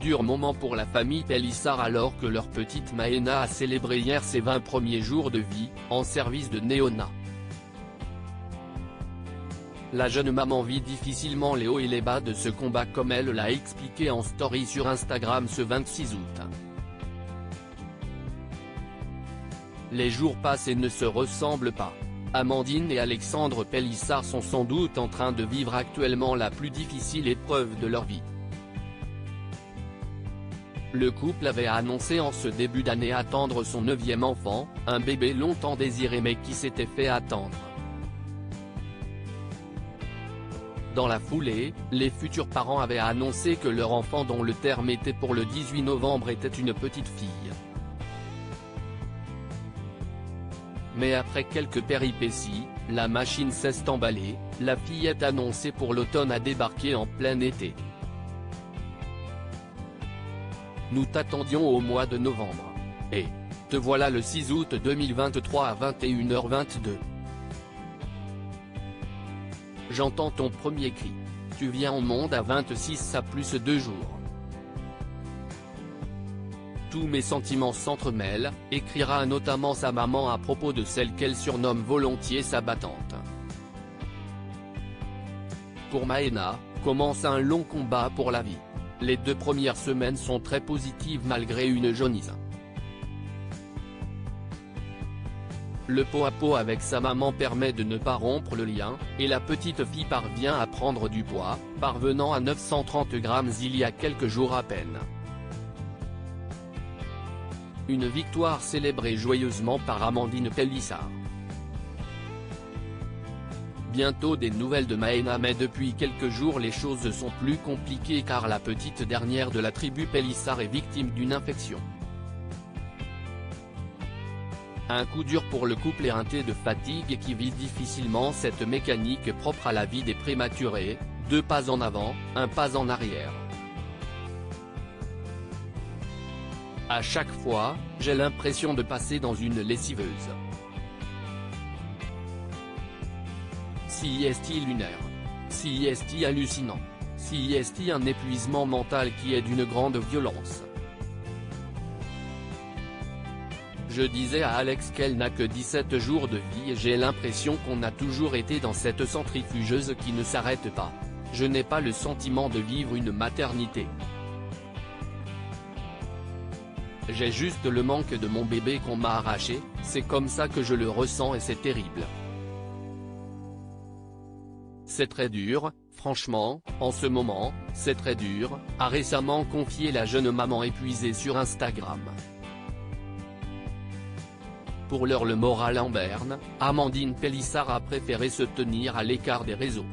Dur moment pour la famille Pélissard alors que leur petite Maëna a célébré hier ses 20 premiers jours de vie, en service de néonat. La jeune maman vit difficilement les hauts et les bas de ce combat comme elle l'a expliqué en story sur Instagram ce 26 août. Les jours passent et ne se ressemblent pas. Amandine et Alexandre Pélissard sont sans doute en train de vivre actuellement la plus difficile épreuve de leur vie. Le couple avait annoncé en ce début d'année attendre son 9e enfant, un bébé longtemps désiré mais qui s'était fait attendre. Dans la foulée, les futurs parents avaient annoncé que leur enfant dont le terme était pour le 18 novembre était une petite fille. Mais après quelques péripéties, la machine s'est emballée, la fillette annoncée pour l'automne a débarqué en plein été. Nous t'attendions au mois de novembre. Et te voilà le 6 août 2023 à 21h22. J'entends ton premier cri. Tu viens au monde à 26 ça plus 2 jours. Tous mes sentiments s'entremêlent, écrira notamment sa maman à propos de celle qu'elle surnomme volontiers sa battante. Pour Maëna, commence un long combat pour la vie. Les 2 premières semaines sont très positives malgré une jaunisse. Le pot-à-pot avec sa maman permet de ne pas rompre le lien, et la petite fille parvient à prendre du poids, parvenant à 930 grammes il y a quelques jours à peine. Une victoire célébrée joyeusement par Amandine Pélissard. Bientôt des nouvelles de Maëna mais depuis quelques jours les choses sont plus compliquées car la petite dernière de la tribu Pélissard est victime d'une infection. Un coup dur pour le couple éreinté de fatigue qui vit difficilement cette mécanique propre à la vie des prématurés, 2 pas en avant, 1 pas en arrière. À chaque fois, j'ai l'impression de passer dans une lessiveuse. Si est lunaire. Si est hallucinant. Si est un épuisement mental qui est d'une grande violence. Je disais à Alex qu'elle n'a que 17 jours de vie et j'ai l'impression qu'on a toujours été dans cette centrifugeuse qui ne s'arrête pas. Je n'ai pas le sentiment de vivre une maternité. J'ai juste le manque de mon bébé qu'on m'a arraché, c'est comme ça que je le ressens et c'est terrible. C'est très dur, franchement, en ce moment, c'est très dur, a récemment confié la jeune maman épuisée sur Instagram. Pour l'heure le moral en berne, Amandine Pélissard a préféré se tenir à l'écart des réseaux.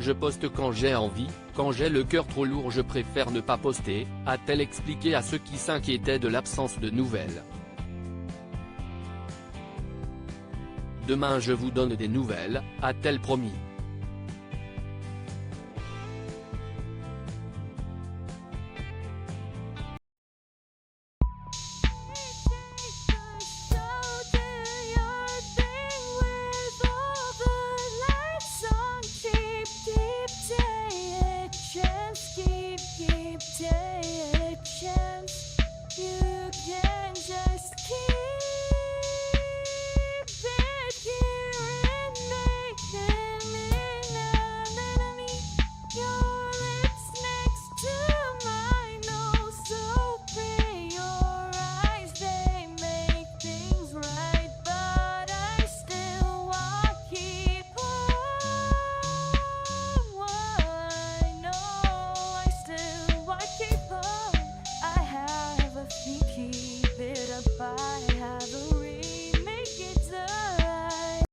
Je poste quand j'ai envie, quand j'ai le cœur trop lourd je préfère ne pas poster, a-t-elle expliqué à ceux qui s'inquiétaient de l'absence de nouvelles. Demain je vous donne des nouvelles, a-t-elle promis.